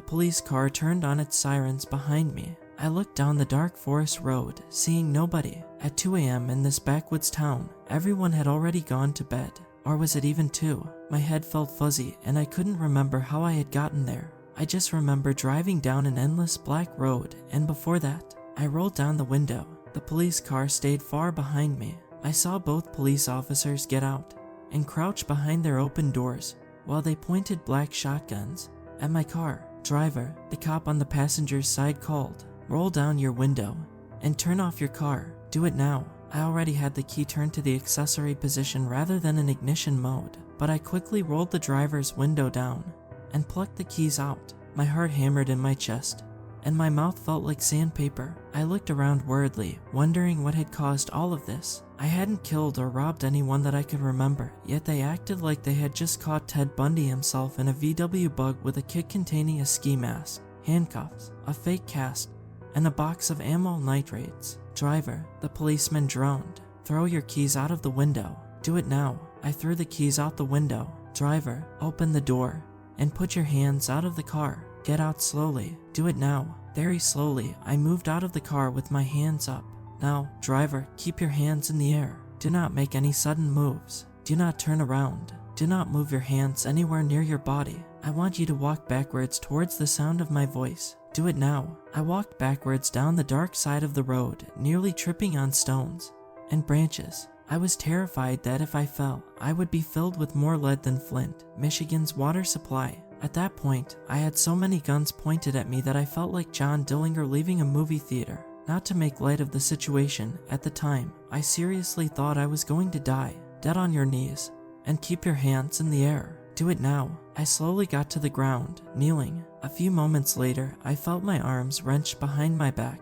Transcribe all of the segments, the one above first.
the police car turned on its sirens behind me. I looked down the dark forest road, seeing nobody. At 2 a.m. in this backwoods town, everyone had already gone to bed. Or was it even 2? My head felt fuzzy and I couldn't remember how I had gotten there. I just remember driving down an endless black road, and before that, I rolled down the window. The police car stayed far behind me. I saw both police officers get out and crouch behind their open doors while they pointed black shotguns at my car. "Driver," the cop on the passenger's side called, "roll down your window and turn off your car. Do it now." I already had the key turned to the accessory position rather than in ignition mode, but I quickly rolled the driver's window down and plucked the keys out. My heart hammered in my chest, and my mouth felt like sandpaper. I looked around worriedly, wondering what had caused all of this. I hadn't killed or robbed anyone that I could remember, yet they acted like they had just caught Ted Bundy himself in a VW bug with a kit containing a ski mask, handcuffs, a fake cast, and a box of ammo nitrates. "Driver," the policeman droned, "throw your keys out of the window. Do it now." I threw the keys out the window. "Driver, open the door and put your hands out of the car. Get out slowly. Do it now." Very slowly, I moved out of the car with my hands up. "Now, driver, keep your hands in the air. Do not make any sudden moves. Do not turn around. Do not move your hands anywhere near your body. I want you to walk backwards towards the sound of my voice. Do it now." I walked backwards down the dark side of the road, nearly tripping on stones and branches. I was terrified that if I fell, I would be filled with more lead than Flint, Michigan's water supply. At that point, I had so many guns pointed at me that I felt like John Dillinger leaving a movie theater. Not to make light of the situation, at the time, I seriously thought I was going to die. "Dead on your knees, and keep your hands in the air. Do it now." I slowly got to the ground, kneeling. A few moments later, I felt my arms wrenched behind my back,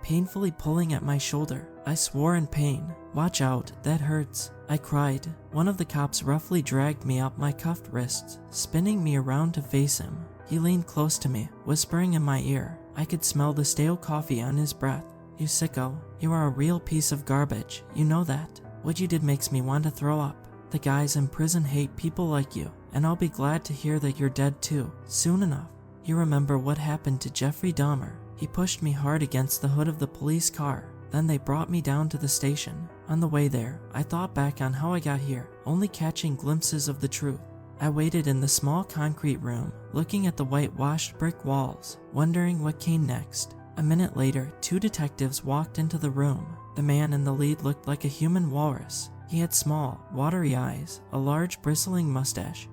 painfully pulling at my shoulder. I swore in pain. "Watch out, that hurts," I cried. One of the cops roughly dragged me up my cuffed wrists, spinning me around to face him. He leaned close to me, whispering in my ear. I could smell the stale coffee on his breath. "You sicko, you are a real piece of garbage, you know that. What you did makes me want to throw up. The guys in prison hate people like you, and I'll be glad to hear that you're dead too, soon enough. You remember what happened to Jeffrey Dahmer?" He pushed me hard against the hood of the police car. Then they brought me down to the station. On the way there, I thought back on how I got here, only catching glimpses of the truth. I waited in the small concrete room, looking at the whitewashed brick walls, wondering what came next. A minute later, 2 detectives walked into the room. The man in the lead looked like a human walrus. He had small, watery eyes, a large bristling mustache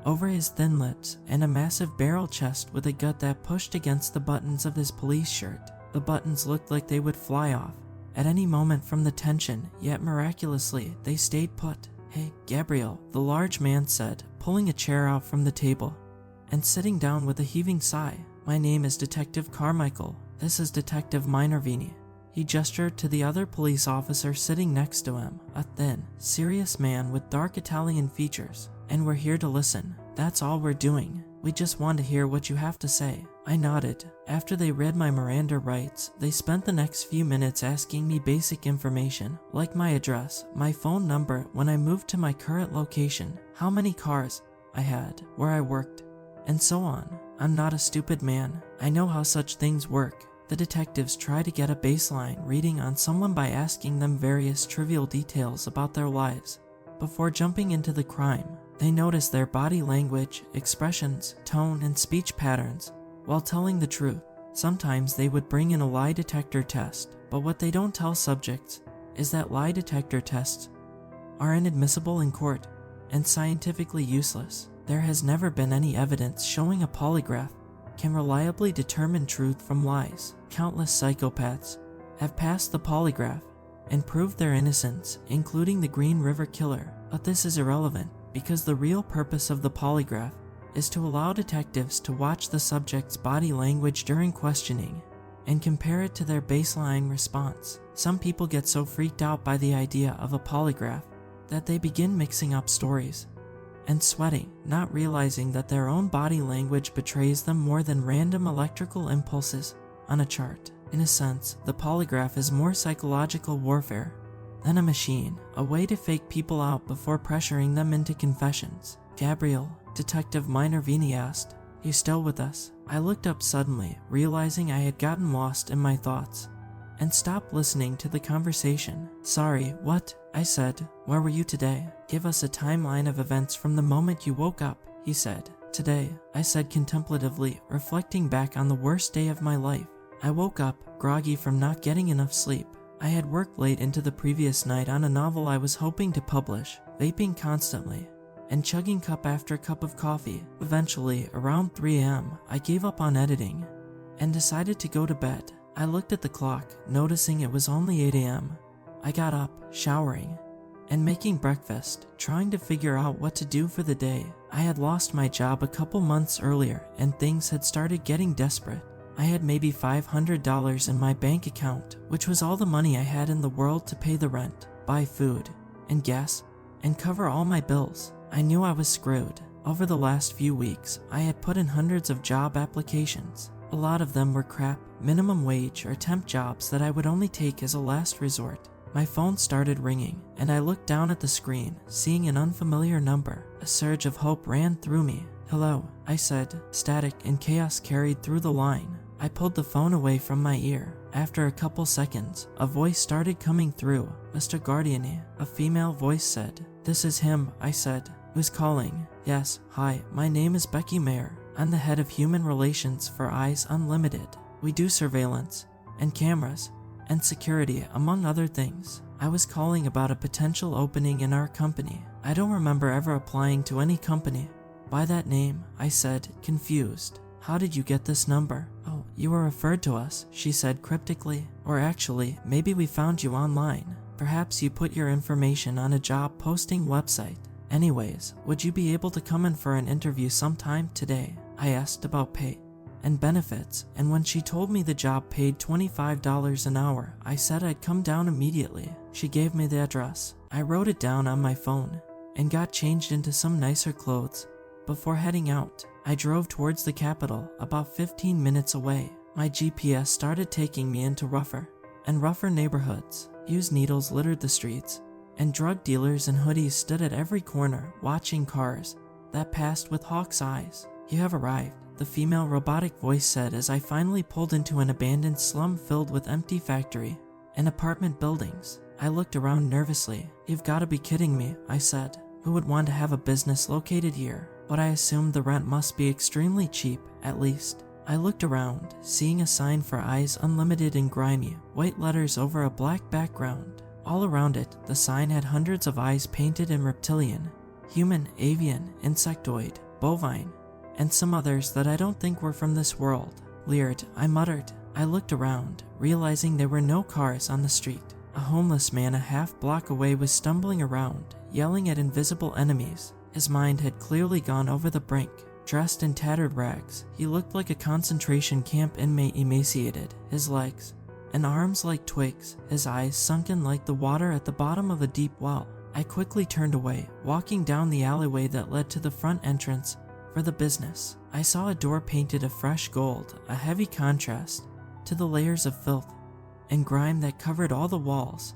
over his thin lips, and a massive barrel chest with a gut that pushed against the buttons of his police shirt. The buttons looked like they would fly off at any moment from the tension, yet miraculously, they stayed put. "Hey, Gabriel," the large man said, pulling a chair out from the table and sitting down with a heaving sigh. "My name is Detective Carmichael. This is Detective Minervini." He gestured to the other police officer sitting next to him, a thin, serious man with dark Italian features. "And we're here to listen. That's all we're doing. We just want to hear what you have to say." I nodded. After they read my Miranda rights, they spent the next few minutes asking me basic information, like my address, my phone number when I moved to my current location, how many cars I had, where I worked, and so on. I'm not a stupid man. I know how such things work. The detectives try to get a baseline reading on someone by asking them various trivial details about their lives before jumping into the crime. They notice their body language, expressions, tone, and speech patterns while telling the truth. Sometimes they would bring in a lie detector test, but what they don't tell subjects is that lie detector tests are inadmissible in court and scientifically useless. There has never been any evidence showing a polygraph can reliably determine truth from lies. Countless psychopaths have passed the polygraph and proved their innocence, including the Green River Killer. But this is irrelevant, because the real purpose of the polygraph is to allow detectives to watch the subject's body language during questioning and compare it to their baseline response. Some people get so freaked out by the idea of a polygraph that they begin mixing up stories and sweating, not realizing that their own body language betrays them more than random electrical impulses on a chart. In a sense, the polygraph is more psychological warfare than a machine, a way to fake people out before pressuring them into confessions. "Gabriel," Detective Minervini asked, You still with us?" I looked up suddenly, realizing I had gotten lost in my thoughts, and stopped listening to the conversation. "Sorry, what?" I said. "Where were you today? Give us a timeline of events from the moment you woke up," he said. "Today," I said contemplatively, reflecting back on the worst day of my life. I woke up, groggy from not getting enough sleep. I had worked late into the previous night on a novel I was hoping to publish, vaping constantly, and chugging cup after cup of coffee. Eventually, around 3 a.m., I gave up on editing and decided to go to bed. I looked at the clock, noticing it was only 8 a.m. I got up, showering, and making breakfast, trying to figure out what to do for the day. I had lost my job a couple months earlier, and things had started getting desperate. I had maybe $500 in my bank account, which was all the money I had in the world to pay the rent, buy food and gas, and cover all my bills. I knew I was screwed. Over the last few weeks, I had put in hundreds of job applications. A lot of them were crap, minimum wage or temp jobs that I would only take as a last resort. My phone started ringing, and I looked down at the screen, seeing an unfamiliar number. A surge of hope ran through me. "Hello," I said. Static and chaos carried through the line. I pulled the phone away from my ear. After a couple seconds, a voice started coming through. "Mr. Guardiani," a female voice said. "This is him," I said. "Who's calling?" "Yes, hi, my name is Becky Mayer. I'm the head of human relations for Eyes Unlimited. We do surveillance, and cameras, and security, among other things. I was calling about a potential opening in our company. I don't remember ever applying to any company by that name," I said, confused. "How did you get this number?" "Oh, you were referred to us," she said cryptically. "Or actually, maybe we found you online. Perhaps you put your information on a job posting website. Anyways, would you be able to come in for an interview sometime today?" I asked about pay and benefits, and when she told me the job paid $25 an hour, I said I'd come down immediately. She gave me the address. I wrote it down on my phone and got changed into some nicer clothes. Before heading out, I drove towards the capital, about 15 minutes away. My GPS started taking me into rougher and rougher neighborhoods. Used needles littered the streets, and drug dealers in hoodies stood at every corner, watching cars that passed with hawk's eyes. "You have arrived," the female robotic voice said as I finally pulled into an abandoned slum filled with empty factory and apartment buildings. I looked around nervously. "You've got to be kidding me," I said. "Who would want to have a business located here?" But I assumed the rent must be extremely cheap, at least. I looked around, seeing a sign for Eyes Unlimited in grimy, white letters over a black background. All around it, the sign had hundreds of eyes painted in reptilian, human, avian, insectoid, bovine, and some others that I don't think were from this world. "Weird," I muttered. I looked around, realizing there were no cars on the street. A homeless man a half block away was stumbling around, yelling at invisible enemies. His mind had clearly gone over the brink. Dressed in tattered rags, he looked like a concentration camp inmate, emaciated, his legs and arms like twigs, his eyes sunken like the water at the bottom of a deep well. I quickly turned away, walking down the alleyway that led to the front entrance for the business. I saw a door painted a fresh gold, a heavy contrast to the layers of filth and grime that covered all the walls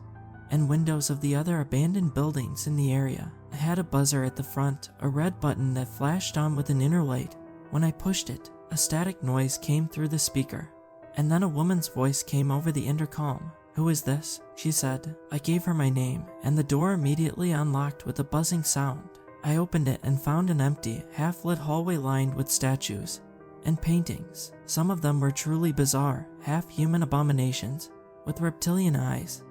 and windows of the other abandoned buildings in the area. It had a buzzer at the front, a red button that flashed on with an inner light. When I pushed it, a static noise came through the speaker, and then a woman's voice came over the intercom. "Who is this?" she said. I gave her my name, and the door immediately unlocked with a buzzing sound. I opened it and found an empty, half-lit hallway lined with statues and paintings. Some of them were truly bizarre, half-human abominations with reptilian eyes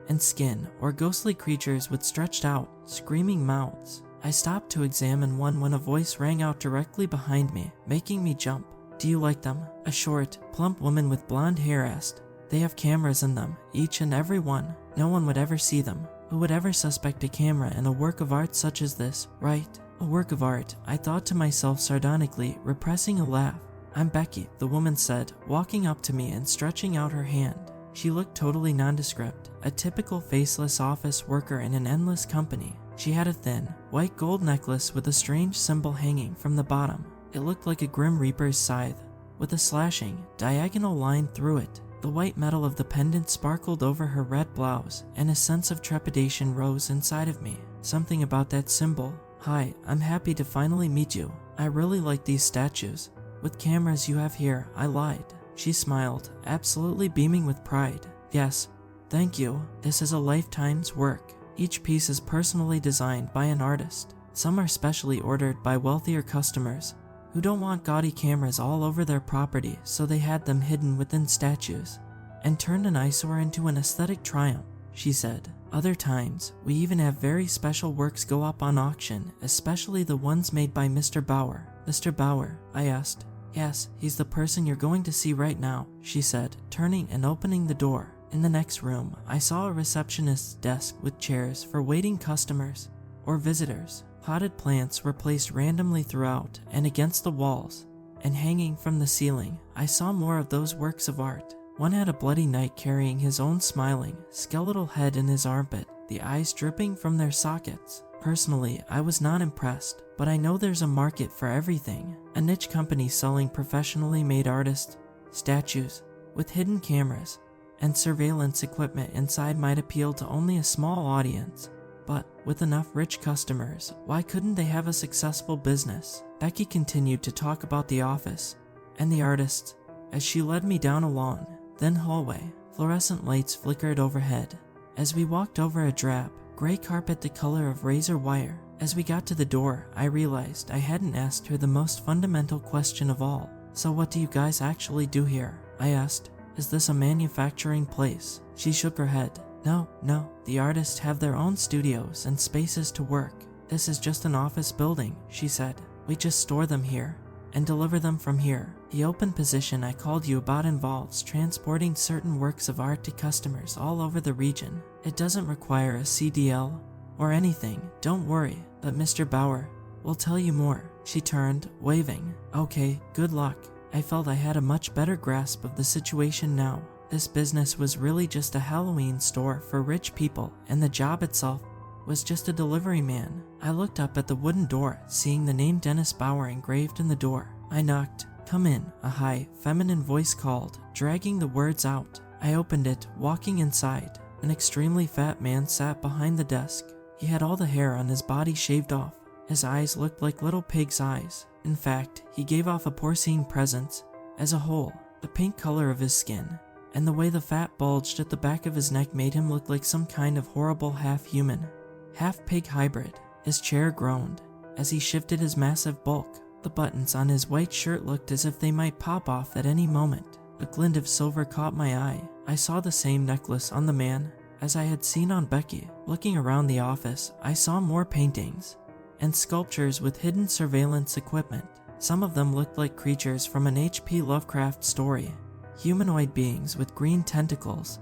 and skin, or ghostly creatures with stretched out, screaming mouths. I stopped to examine one when a voice rang out directly behind me, making me jump. "Do you like them?" A short, plump woman with blonde hair asked. "They have cameras in them, each and every one. No one would ever see them. Who would ever suspect a camera in a work of art such as this, right?" "A work of art," I thought to myself sardonically, repressing a laugh. "I'm Becky," the woman said, walking up to me and stretching out her hand. She looked totally nondescript, a typical faceless office worker in an endless company. She had a thin, white gold necklace with a strange symbol hanging from the bottom. It looked like a Grim Reaper's scythe, with a slashing, diagonal line through it. The white metal of the pendant sparkled over her red blouse, and a sense of trepidation rose inside of me. Something about that symbol. "Hi, I'm happy to finally meet you. I really like these statues. with cameras you have here, I lied. She smiled, absolutely beaming with pride. Yes, thank you. This is a lifetime's work. Each piece is personally designed by an artist. Some are specially ordered by wealthier customers who don't want gaudy cameras all over their property, so they had them hidden within statues and turned an eyesore into an aesthetic triumph, she said. Other times, we even have very special works go up on auction, especially the ones made by Mr. Bauer. Mr. Bauer? I asked. Yes, he's the person you're going to see right now, she said, turning and opening the door. In the next room, I saw a receptionist's desk with chairs for waiting customers or visitors. Potted plants were placed randomly throughout and against the walls, and hanging from the ceiling, I saw more of those works of art. One had a bloody knight carrying his own smiling, skeletal head in his armpit, the eyes dripping from their sockets. Personally, I was not impressed, but I know there's a market for everything. A niche company selling professionally made artists, statues, with hidden cameras, and surveillance equipment inside might appeal to only a small audience. But with enough rich customers, why couldn't they have a successful business? Becky continued to talk about the office and the artists as she led me down a long, thin hallway. Fluorescent lights flickered overhead as we walked over a drab, gray carpet the color of razor wire. As we got to the door, I realized I hadn't asked her the most fundamental question of all. So what do you guys actually do here? I asked. Is this a manufacturing place? She shook her head. No, the artists have their own studios and spaces to work. This is just an office building, she said. We just store them here and deliver them from here. The open position I called you about involves transporting certain works of art to customers all over the region. It doesn't require a CDL or anything, don't worry, but Mr. Bauer will tell you more. She turned, waving. Okay, good luck. I felt I had a much better grasp of the situation now. This business was really just a Halloween store for rich people, and the job itself was just a delivery man. I looked up at the wooden door, seeing the name Dennis Bauer engraved in the door. I knocked. Come in, a high, feminine voice called, dragging the words out. I opened it, walking inside. An extremely fat man sat behind the desk. He had all the hair on his body shaved off. His eyes looked like little pig's eyes. In fact, he gave off a porcine presence as a whole. The pink color of his skin and the way the fat bulged at the back of his neck made him look like some kind of horrible half-human, half-pig hybrid. His chair groaned as he shifted his massive bulk. The buttons on his white shirt looked as if they might pop off at any moment. A glint of silver caught my eye. I saw the same necklace on the man as I had seen on Becky. Looking around the office, I saw more paintings and sculptures with hidden surveillance equipment. Some of them looked like creatures from an H.P. Lovecraft story. Humanoid beings with green tentacles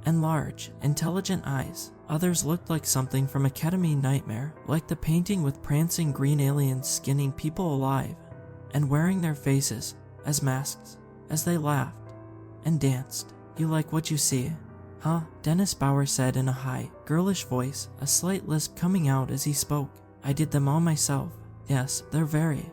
and large, intelligent eyes. Others looked like something from a ketamine nightmare, like the painting with prancing green aliens skinning people alive and wearing their faces as masks as they laughed and danced. You like what you see? Huh? Dennis Bauer said in a high, girlish voice, a slight lisp coming out as he spoke. I did them all myself. Yes, they're very,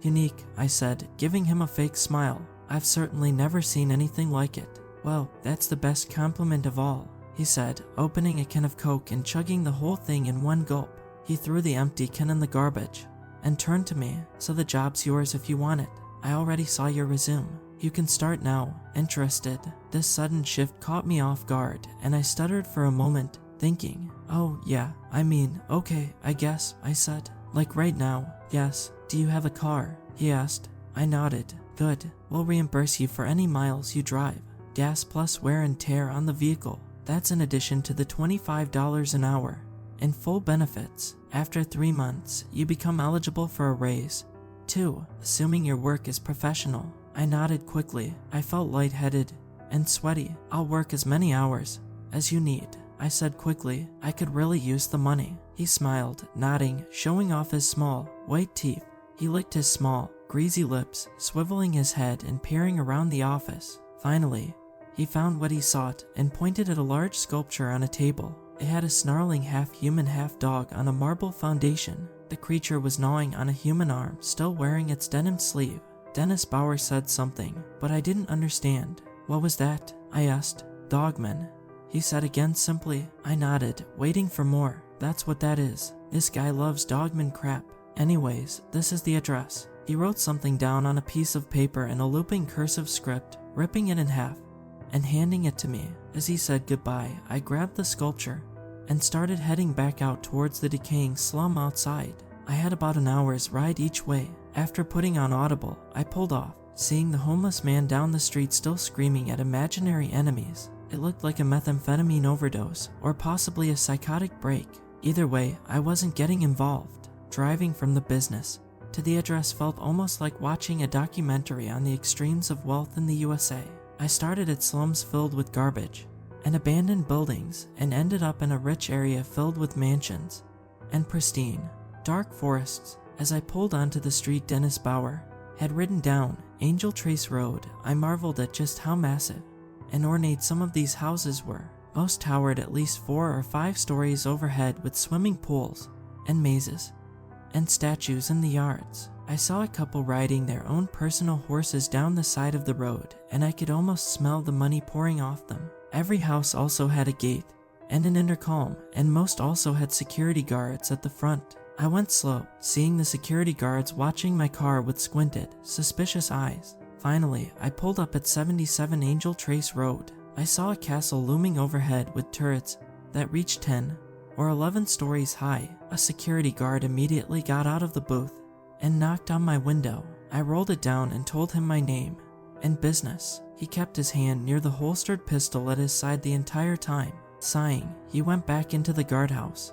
unique, I said, giving him a fake smile. I've certainly never seen anything like it. Well, that's the best compliment of all, he said, opening a can of Coke and chugging the whole thing in one gulp. He threw the empty can in the garbage and turned to me. So the job's yours if you want it. I already saw your resume. You can start now. Interested? This sudden shift caught me off guard, and I stuttered for a moment, thinking, oh yeah, I mean, okay, I guess, I said. Like right now? Yes. Do you have a car? He asked. I nodded. Good. We'll reimburse you for any miles you drive. Gas plus wear and tear on the vehicle. That's in addition to the $25 an hour and full benefits. After 3 months, you become eligible for a raise, too, assuming your work is professional. I nodded quickly. I felt lightheaded and sweaty. I'll work as many hours as you need, I said quickly. I could really use the money. He smiled, nodding, showing off his small, white teeth. He licked his small, greasy lips, swiveling his head and peering around the office. Finally, he found what he sought and pointed at a large sculpture on a table. It had a snarling half-human, half-dog on a marble foundation. The creature was gnawing on a human arm, still wearing its denim sleeve. Dennis Bauer said something, but I didn't understand. What was that? I asked. Dogman, he said again simply. I nodded, waiting for more. That's what that is. This guy loves dogman crap. Anyways, this is the address. He wrote something down on a piece of paper in a looping cursive script, ripping it in half and handing it to me. As he said goodbye, I grabbed the sculpture and started heading back out towards the decaying slum outside. I had about an hour's ride each way. After putting on Audible, I pulled off, seeing the homeless man down the street still screaming at imaginary enemies. It looked like a methamphetamine overdose, or possibly a psychotic break. Either way, I wasn't getting involved. Driving from the business to the address felt almost like watching a documentary on the extremes of wealth in the USA. I started at slums filled with garbage and abandoned buildings and ended up in a rich area filled with mansions and pristine, dark forests. As I pulled onto the street Dennis Bauer had written down, Angel Trace Road, I marveled at just how massive and ornate some of these houses were. Most towered at least 4 or 5 stories overhead with swimming pools and mazes and statues in the yards. I saw a couple riding their own personal horses down the side of the road, and I could almost smell the money pouring off them. Every house also had a gate and an intercom, and most also had security guards at the front. I went slow, seeing the security guards watching my car with squinted, suspicious eyes. Finally, I pulled up at 77 Angel Trace Road. I saw a castle looming overhead with turrets that reached 10 or 11 stories high. A security guard immediately got out of the booth and knocked on my window. I rolled it down and told him my name and business. He kept his hand near the holstered pistol at his side the entire time. Sighing, he went back into the guardhouse,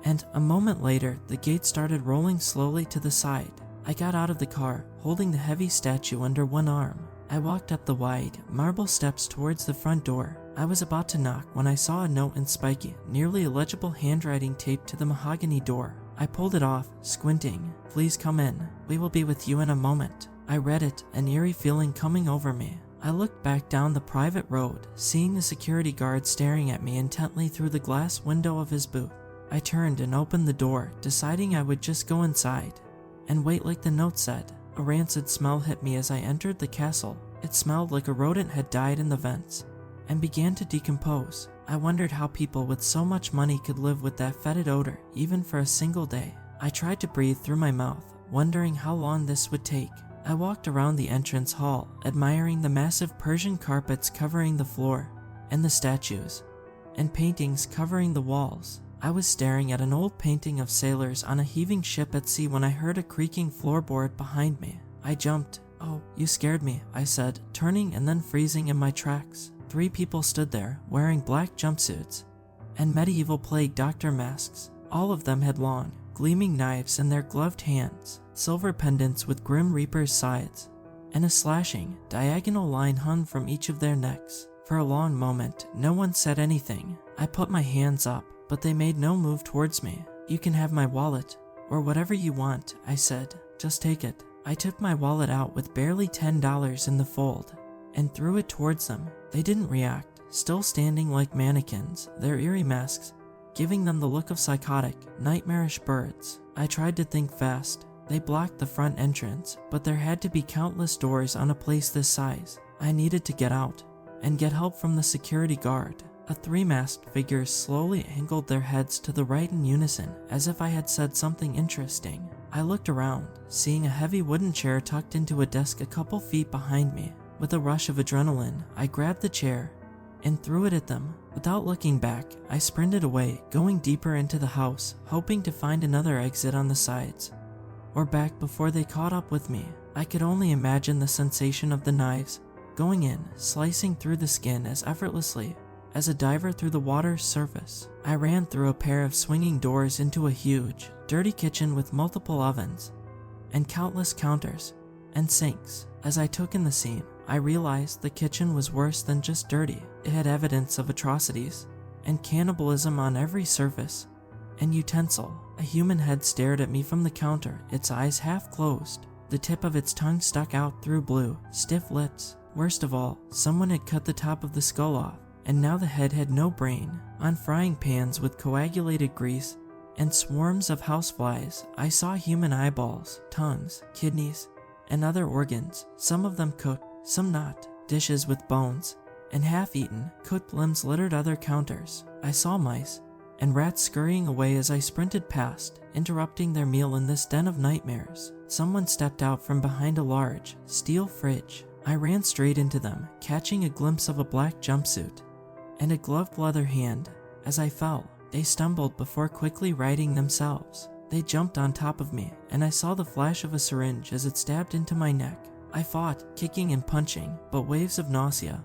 and a moment later, the gate started rolling slowly to the side. I got out of the car, holding the heavy statue under one arm. I walked up the wide, marble steps towards the front door. I was about to knock when I saw a note in spiky, nearly illegible handwriting taped to the mahogany door. I pulled it off, squinting. Please come in. We will be with you in a moment. I read it, an eerie feeling coming over me. I looked back down the private road, seeing the security guard staring at me intently through the glass window of his booth. I turned and opened the door, deciding I would just go inside and wait like the note said. A rancid smell hit me as I entered the castle. It smelled like a rodent had died in the vents and began to decompose. I wondered how people with so much money could live with that fetid odor, even for a single day. I tried to breathe through my mouth, wondering how long this would take. I walked around the entrance hall, admiring the massive Persian carpets covering the floor, and the statues and paintings covering the walls. I was staring at an old painting of sailors on a heaving ship at sea when I heard a creaking floorboard behind me. I jumped. "Oh, you scared me," I said, turning and then freezing in my tracks. 3 people stood there, wearing black jumpsuits and medieval plague doctor masks. All of them had long, gleaming knives in their gloved hands, silver pendants with Grim Reaper's sides, and a slashing, diagonal line hung from each of their necks. For a long moment, no one said anything. I put my hands up, but they made no move towards me. "You can have my wallet, or whatever you want," I said. "Just take it." I took my wallet out with barely $10 in the fold and threw it towards them. They didn't react, still standing like mannequins, their eerie masks giving them the look of psychotic, nightmarish birds. I tried to think fast. They blocked the front entrance, but there had to be countless doors on a place this size. I needed to get out and get help from the security guard. A 3-masked figures slowly angled their heads to the right in unison, as if I had said something interesting. I looked around, seeing a heavy wooden chair tucked into a desk a couple feet behind me. With a rush of adrenaline, I grabbed the chair and threw it at them. Without looking back, I sprinted away, going deeper into the house, hoping to find another exit on the sides or back before they caught up with me. I could only imagine the sensation of the knives going in, slicing through the skin as effortlessly as a diver through the water's surface. I ran through a pair of swinging doors into a huge, dirty kitchen with multiple ovens and countless counters and sinks. As I took in the scene, I realized the kitchen was worse than just dirty. It had evidence of atrocities and cannibalism on every surface and utensil. A human head stared at me from the counter, its eyes half closed. The tip of its tongue stuck out through blue, stiff lips. Worst of all, someone had cut the top of the skull off, and now the head had no brain. On frying pans with coagulated grease and swarms of houseflies, I saw human eyeballs, tongues, kidneys, and other organs, some of them cooked, some not. Dishes with bones and half-eaten, cooked limbs littered other counters. I saw mice and rats scurrying away as I sprinted past, interrupting their meal in this den of nightmares. Someone stepped out from behind a large, steel fridge. I ran straight into them, catching a glimpse of a black jumpsuit and a gloved leather hand. As I fell, they stumbled before quickly righting themselves. They jumped on top of me, and I saw the flash of a syringe as it stabbed into my neck. I fought, kicking and punching, but waves of nausea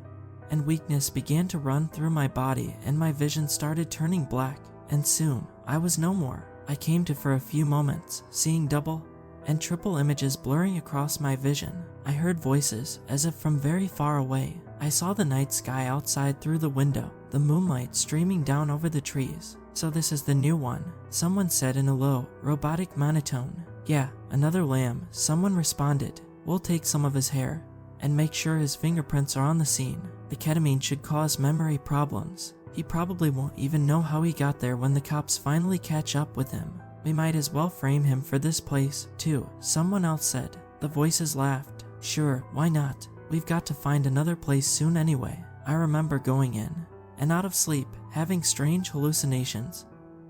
and weakness began to run through my body, and my vision started turning black, and soon, I was no more. I came to for a few moments, seeing double and triple images blurring across my vision. I heard voices, as if from very far away. I saw the night sky outside through the window, the moonlight streaming down over the trees. "So this is the new one," someone said in a low, robotic monotone. "Yeah, another lamb," someone responded. "We'll take some of his hair and make sure his fingerprints are on the scene. The ketamine should cause memory problems. He probably won't even know how he got there when the cops finally catch up with him. We might as well frame him for this place, too," someone else said. The voices laughed. "Sure, why not? We've got to find another place soon anyway." I remember going in and out of sleep, having strange hallucinations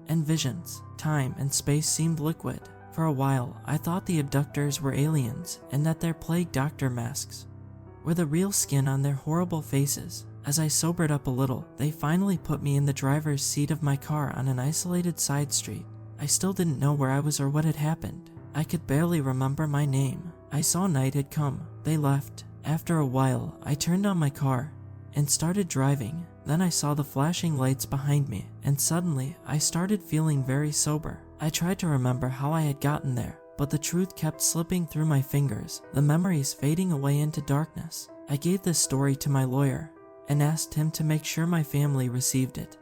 and visions. Time and space seemed liquid. For a while, I thought the abductors were aliens and that their plague doctor masks were the real skin on their horrible faces. As I sobered up a little, they finally put me in the driver's seat of my car on an isolated side street. I still didn't know where I was or what had happened. I could barely remember my name. I saw night had come. They left. After a while, I turned on my car and started driving. Then I saw the flashing lights behind me, and suddenly I started feeling very sober. I tried to remember how I had gotten there, but the truth kept slipping through my fingers, the memories fading away into darkness. I gave this story to my lawyer and asked him to make sure my family received it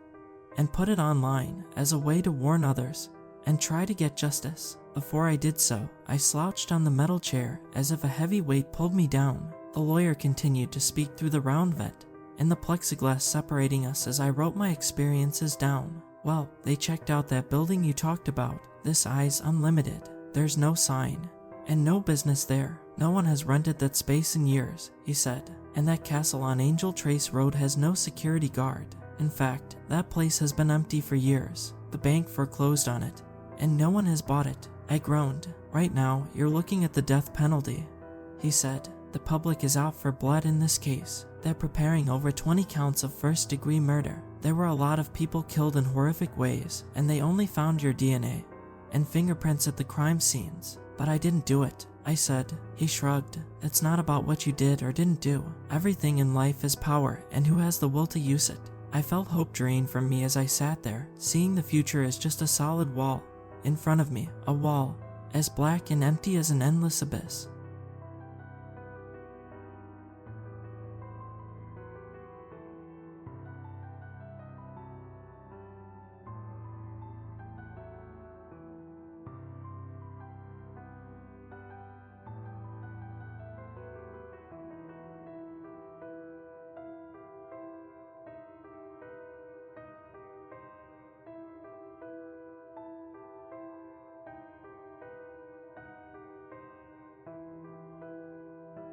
and put it online as a way to warn others and try to get justice. Before I did so, I slouched on the metal chair as if a heavy weight pulled me down. The lawyer continued to speak through the round vent and the plexiglass separating us as I wrote my experiences down. "Well, they checked out that building you talked about. This Eyes Unlimited. There's no sign and no business there. No one has rented that space in years," he said. "And that castle on Angel Trace Road has no security guard. In fact, that place has been empty for years. The bank foreclosed on it, and no one has bought it." I groaned. "Right now, you're looking at the death penalty," he said. "The public is out for blood in this case. They're preparing over 20 counts of first-degree murder. There were a lot of people killed in horrific ways, and they only found your DNA and fingerprints at the crime scenes. But I didn't do it," I said. He shrugged. "It's not about what you did or didn't do. Everything in life is power, and who has the will to use it." I felt hope drain from me as I sat there, seeing the future as just a solid wall in front of me, a wall as black and empty as an endless abyss.